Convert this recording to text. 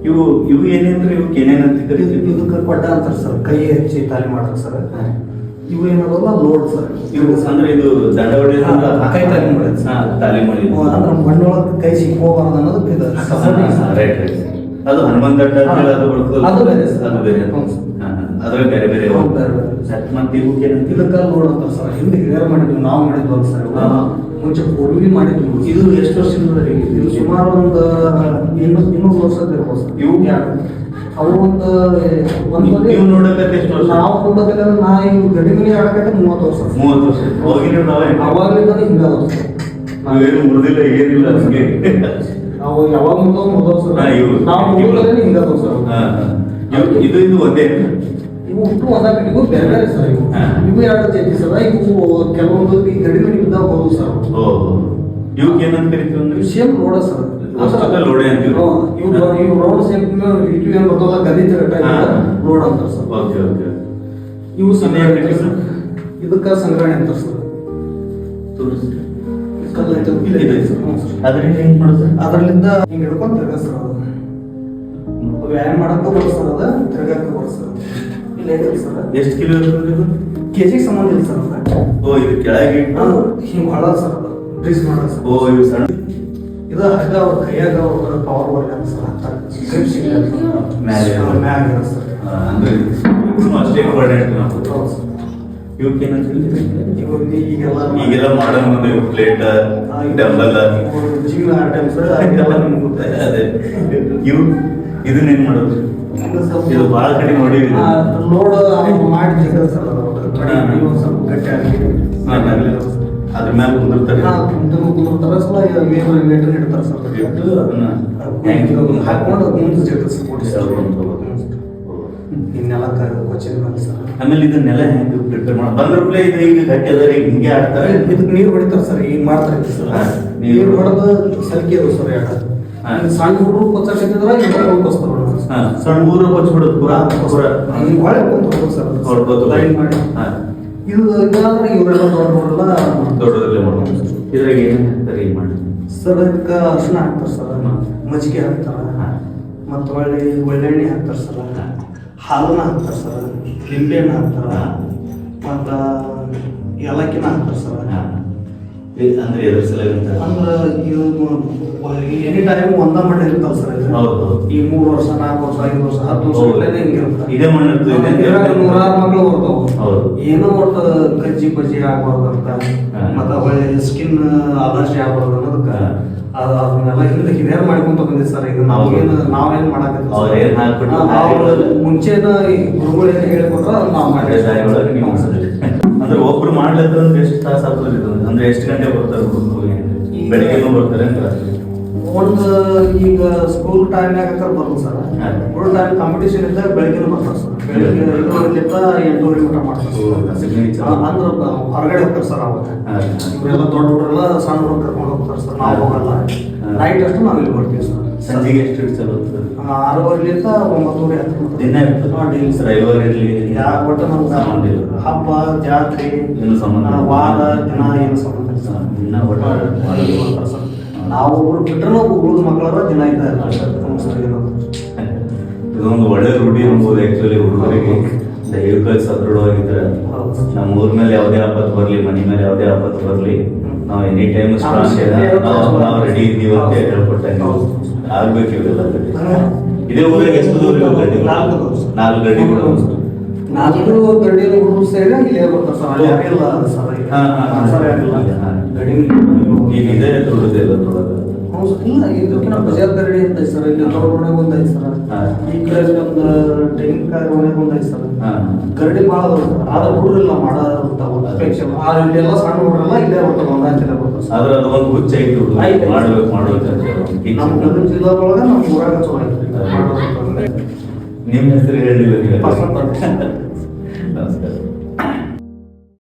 ಇವು ಏನೇನ್ರಿ ಇವಕ್ಕೆ ಏನೇನಂತ ಕರಿತೀವಿ? ಇದಕ್ಕೆ ಕೊಡ್ಡ ಅಂತಾರೆ ಸರ್, ಕೈ ಹೆಚ್ಚಿ ತಾಲಿ ಮಾಡ್ತಾರೆ ಸರ್. ಇವು ಏನದಲ್ಲ ಲೋಡ್ ಸರ್. ಇವು ಅಂದ್ರೆ ಇದು ದಂಡ ಹೊಡೆಯೋದು ಕೈ ತಾಲಿ ಮಾಡೋದು ತಾಲಿ ಮಾಡಿ ಅಂದ್ರೆ ಮಣ್ಣೊಳಗೆ ಕೈ ಸಿಕ್ಕೋಬಾರ್ದು ಅನ್ನೋದಕ್ಕೆ ಇದು ರೈಟ್ ರೈಟ್. ಅದು ಹನುಮಾನ್ ದಂಡ ಅದು ಬರ್ತದೆ, ಅದು ಬೇರೆ ಸರ್. ಅದು ಬೇರೆ ಅದ್ರಲ್ಲಿ ಬೇರೆ ಬೇರೆ ಮತ್ತೆ ಇವಕ್ಕೆ ಏನಂತ ಇದಕ್ಕೆ ಲೋಡ್ ಅಂತಾರೆ ಸರ್. ಹಿಂದೆ ಹಿರಿಯರು ಮಾಡಿದ್ವಿ, ನಾವು ಮಾಡಿದ್ವಲ್ಲ ಸರ್. ಮುಂಚೆ ಪೂರ್ವಿ ಮಾಡಿದ್ವಿ. ಇದು ಎಷ್ಟು ವರ್ಷದಿಂದ ಇದು ಸುಮಾರು ಒಂದು 200 ವರ್ಷದ ಇರ್ಬೋದು ಸರ್. ಇವು ಅವು ಒಂದು ನೀವು ನೋಡಕತ್ತೆ ಎಷ್ಟು ವರ್ಷ? ನಾವು ನೋಡಬೇಕಾದ್ರೆ ನಾ ಇವು ಗಡಿ ಮನೆ ಆಡಕತ್ತೆ 30 ವರ್ಷ. 30 ವರ್ಷ ಹೋಗಿಲ್ಲ ನಾವೇ ಅವಾಗಲಿಂದ ಹಿಂಗ ನಾವೇನು ಮುರಿದಿಲ್ಲ ಏನಿಲ್ಲ ಹಂಗೆ. ಅವು ಯಾವಾಗ ಮುರಿದೋ ಸರ್. ನಾವು ಮುರಿದ್ರೆ ಹಿಂಗ ಸರ್. ಇದು ಒಂದೇ ಇವು ಹುಟ್ಟು ಒಂದಾಗಿಗೂ ಬೇರೆ ಬೇರೆ ಸರ್. ಇವು ಎರಡು ಜೈತಿ ಸರ್. ಇವು ಕೆಲವೊಂದು ಈ ಗಡಿ ಮನೆ ಬಿದ್ದಾಗ ಹೋಗುದು ಸರ್. ಇವಕ್ಕೆ ಏನಂತ ಕರಿತೀವಿ ಅಂದ್ರೆ ಸೇಮ್ ರೋಡ ಸರ್. ಲೋಡೆ ಅಂತೀವಿ. ಇವು ರೋಡ್ ಸೇಮ್ ಇಟ್ಟು ಏನು ಬರ್ತಲ್ಲ ಗದಿ ರೋಡ್ ಅಂತಾರೆ ಸರ್. Okay okay. ಇವು ಸಂಗ್ರಹಣೆ ಸರ್. ಇದಕ್ಕೆ ಸಂಗ್ರಹಣೆ ಅಂತಾರೆ ಸರ್. ಅದರಿಂದ ಹೆಂಗ್ ಮಾಡೋದು? ಅದರಲ್ಲಿಂದ ಹಿಂಗೆ ಹಿಡ್ಕೊಂಡು ತಿರ್ಗ ಸರ್. ಅದು ವ್ಯಾಯಾಮ ಮಾಡಕ್ಕೂ ಬರ್ಸರ್, ಅದ ತಿರ್ಗಕ್ಕೂ ಬರ್ಸರ್. ಇಲ್ಲ ಐತಲ್ಲ ಸರ್. ಎಷ್ಟು ಕಿಲೋ ಇರ್ತದೆ ಇದು? ಕೆಜಿಗೆ ಸಂಬಂಧ ಇಲ್ಲ ಸರ್. ಅದು ಇದು ಕೆಳಗೆ ಹಿಂಗೆ ಹೊಳ ಸರ್. ಅದು ಬ್ರೀಸ್ ಮಾಡೋದು ಸರ್. ಇವು ಸಣ್ಣ ಇದು ಹಗ್ಗ ಅವ್ರ ಕೈಯಾಗ ಅವ್ರ ಪವರ್ ವರ್ಕ್ ಸರ್. ಗ್ರಿಪ್ಸ್ ಇಲ್ಲ ಮ್ಯಾಗ ಸರ್. ಅಂದ್ರೆ ಅಷ್ಟೇ ಇಂಪಾರ್ಟೆಂಟ್ ನಾವು. ಇವಕ್ಕೆ ಏನಂತ ಈಗೆಲ್ಲ ಮಾಡಲ್ ಮುಂದೆ ಪ್ಲೇಟ್ ಡಂಬಲ್ ಜಿಮ್ ಐಟಮ್ಸ್ ಅದೆಲ್ಲ ನಿಮ್ಗೆ ಗೊತ್ತಾಯ್ತು. ಅದೇ ಇವು ಇದನ್ನೇನು ಮಾಡೋದು? ಇದು ಭಾಳ ಕಡೆ ನೋಡಿ ಲೋಡ್ ಮಾಡಿ ಜಗ ಸರ್. ಸ್ವಲ್ಪ ಗಟ್ಟಿ ಆಗಿ ಅದ್ರ ಮೇಲೆ ಕುಂದಿರ್ತಾರೆ. ಕುಂದಿರ್ತಾರೆ ಸಲ ವೇಟರ್ ಇಡ್ತಾರೆ ಸರ್. ಹಾಕೊಂಡು ಮುಂದೆ ಜಗ ಸರ್. ಇನ್ನೆಲ್ಲ ಕೊಚ್ಚಿನ ಮೇಲೆ ಸರ್. ಆಮೇಲೆ ಇದನ್ನೆಲ್ಲ ಹೆಂಗೆ ಪ್ರಿಪೇರ್ ಮಾಡಿ ಬಂದ್ರಪ್ಲೆ ಇದು ಈಗ ಗಟ್ಟಿ ಅದ ಹಿಂಗೆ ಆಡ್ತಾರೆ. ಇದಕ್ಕೆ ನೀರು ಹೊಡಿತಾರೆ ಸರ್. ಈಗ ಮಾಡ್ತಾರೆ ಸರ್. ನೀರು ಹೊಡೆದು ಸಲಿಕೆ ಅದು ಸರ್. ಎರಡು ಸಣ್ಣ ಹುಡುಗರು ಕೊಚ್ಚಾಕಿದ್ರೆ ಸಣ್ಣ ಊರ ಕೊಚ್ಬಿಡೋದು ಪೂರಾ ಪೂರ ಈಗ ಒಳ್ಳೆ ಹೊಡ್ಕೊಂಡು ಸರ್. ಹೊಡ್ಬೋದು ಲೈನ್ ಮಾಡಿ ಇದು ಇದಾದ್ರೆ ಇವರೆಲ್ಲ ದೊಡ್ಡವರೆಲ್ಲ ದೊಡ್ಡದಲ್ಲೇ ಮಾಡೋದು. ಇದ್ರಾಗ ಏನು ಹಾಕ್ತಾರೆ ಈಗ ಮಾಡಿ ಸರ್? ಅದಕ್ಕೆ ಅರ್ಶಿನ ಹಾಕ್ತಾರೆ ಸರ್, ಮಜ್ಜಿಗೆ ಹಾಕ್ತಾರೆ, ಮತ್ತು ಒಳ್ಳೆಣ್ಣೆ ಹಾಕ್ತಾರೆ ಸರ್, ಹಾಲನ್ನ ಹಾಕ್ತಾರೆ ಸರ್, ಲಿಂಬೆಹಣ್ಣು ಹಾಕ್ತಾರೆ, ಮತ್ತು ಏಲಕ್ಕಿನ ಹಾಕ್ತಾರೆ ಸರ್. ಅಂದ್ರೆ ಎದ್ರ ಸಲ ಅಂದ್ರೆ ಇದು ಎನಿ ಟೈಮ್ ಒಂದ ಮಣ್ಣು ಇರ್ತಲ್ಲ ಸರ್. ಈ 3 ವರ್ಷ 4 ವರ್ಷ 5 ವರ್ಷ 10 ವರ್ಷ ಹಿಂಗಿರುತ್ತೆ. ಇದೇ ಮಣ್ಣು ಇರ್ತದೆ. 100 ಮಕ್ಕಳು ಬರ್ತಾವ. ಏನೋ ಒಟ್ಟು ಕಜ್ಜಿ ಪಜ್ಜಿ ಆಗ್ಬಾರ್ದು ಅಂತ, ಮತ್ತೆ ಒಳ್ಳೆ ಸ್ಕಿನ್ ಅಲರ್ಜಿ ಆಗ್ಬಾರ್ದು ಅನ್ನೋದಕ್ಕೆ ಅದನ್ನೆಲ್ಲ ಹಿಂದೆ ಹಿರಿಯರು ಮಾಡ್ಕೊಂತ ಬಂದಿದೆ ಸರ್. ಈಗ ನಾವೇನು ಮಾಡಾಕತ್ತೀವಿ ಮುಂಚೆನ ಗುರುಗಳು ಏನು ಹೇಳಿಕೊಟ್ರ ನಾವು ಮಾಡಿದ್ರೆ. ಅಂದ್ರೆ ಒಬ್ರು ಮಾಡ್ಲತ್ರ ಅಂದ್ರೆ ಎಷ್ಟು ತಾಸು ಆಗ್ತದೆ? ಅಂದ್ರೆ ಎಷ್ಟು ಗಂಟೆ ಬರ್ತಾರೆ ಬೆಳಿಗ್ಗೆ ಬರ್ತಾರೆ ಅಂತ? ಒಂದು ಈಗ ಸ್ಕೂಲ್ ಟೈಮ್ನಾಗ ಬರೋದು ಸರ್. ಸ್ಕೂಲ್ ಟೈಮ್ ಕಾಂಪಿಟೇಷನ್ ಇದ್ದಾಗ ಬೆಳಗ್ಗೆ ಬರ್ತಾರೆ ಸರ್. ಬೆಳಿಗ್ಗೆ 5:30 8:00 ಊಟ ಮಾಡ್ತಾರೆ. ಅಂದ್ರೆ ಹೊರಗಡೆ ಹೋಗ್ತಾರೆ ಸರ್. ಅವಾಗ ಇವರೆಲ್ಲ ದೊಡ್ಡ ಹುಡುಗರೆಲ್ಲ ಸಣ್ಣ ಹುಡುಗರು ಕರ್ಕೊಂಡು ಹೋಗ್ತಾರೆ ಸರ್. ನಾವು ಹೋಗಲ್ಲ. ನೈಟ್ ಅಷ್ಟು ನಾವು ಇಲ್ಲಿ ಬರ್ತೀವಿ ಸರ್. ಸಂಜೆಗೆ ಎಷ್ಟು ಚಲೋ 6:30 9:30 ದಿನ ಇರ್ತದೆ ಸರ್. ರವಿವಾರ ಇರಲಿ ಯಾವ ಒಟ್ಟು ನಮ್ಗೆ ಹಬ್ಬ ಜಾತ್ರೆ ಏನು ಸಂಬಂಧ, ವಾರ ದಿನ ಏನು ಸಂಬಂಧ ಇಲ್ಲ ಸರ್. ದಿನ ಒಟ್ಟು ಸರ್. ನಾವು ಒಬ್ರು ಬಿಟ್ಟರೆ ಉಳಿದ ಮಕ್ಕಳ ದಿನ ಇದ್ದಾರೆ ಸರ್. ಇದೊಂದು ಒಳ್ಳೆ ರೂಢಿ ಅನ್ಬೋದು ಆಕ್ಚುಲಿ ಹುಡುಗರಿಗೆ. ದೈವಿಕ ಸದೃಢವಾಗಿದ್ರೆ ನಮ್ಮ ಊರ್ ಮೇಲೆ ಯಾವುದೇ ಆಪತ್ತು ಬರಲಿ, ಮನೆ ಮೇಲೆ ಯಾವುದೇ ಆಪತ್ತು ಬರಲಿ, ನಾವು ಎನಿ ಟೈಮ್ ನಾವು ರೆಡಿ ಇದ್ದೀವಿ ಅಂತ ಹೇಳ್ಕೊಟ್ಟೆ. ನೀವು ಆಗ್ಬೇಕು ಇವೆಲ್ಲ ಗಡ್ಡಿ. ಇದೇ ಊರಿಗೆ ಎಷ್ಟು ದೂರ ಗಡ್ಡಿ? 4 ಗಡ್ಡಿಗಳು. 4 ಗಡ್ಡಿ ಹುಡುಗರು ಸೇರಿ ಇಲ್ಲೇ ಬರ್ತಾರೆ ಸರ್. ಯಾರಿಲ್ಲ ಸರ್. ಈಗ ಇದೇ ದೊಡ್ಡದಿಲ್ಲ ದೊಡ್ಡದು. ಇಲ್ಲ, ಇದಕ್ಕಿಂತ ಬಜಾರ್ ಗರಡಿ ಅಂತ ಸರ್. ಇಲ್ಲಿ ದೊಡ್ಡ ಓಣೆಗೆ ಒಂದು ಐತೆ ಸರ್. ಈ ಕಡೆ ಒಂದು ತೆಂಗಿನಕಾಯಿ ಓಣೆಗೆ ಒಂದು ಐತೆ ಸರ್. ಗರಡಿ ಭಾಳ ಬರುತ್ತೆ. ಆದ್ರೆ ಹುಡುಗರೆಲ್ಲ ಮಾಡೋಲ್ಲ. ಇಲ್ಲೆಲ್ಲ ಸಣ್ಣ ಹುಡುಗರೆಲ್ಲ ಇಲ್ಲೇ ಬರ್ತಾರೆ. ಒಂದಾಯ್ತಲ್ಲೇ ಬರ್ತಾರೆ ಸರ್. ಆದ್ರೆ ಅದು ಒಂದು ಹುಚ್ಚ ಐತಿ ಮಾಡ್ಬೇಕು ನಮ್ಮ ಗದಗ ಜಿಲ್ಲಾದೊಳಗೆ ನಮ್ಮ ಊರಾಗ ಚಲೋ ಐತಿ. ನಿಮ್ಮ ಹೆಸರು ಹೇಳಿಲ್ಲ ನೀವು. ನಮಸ್ಕಾರ.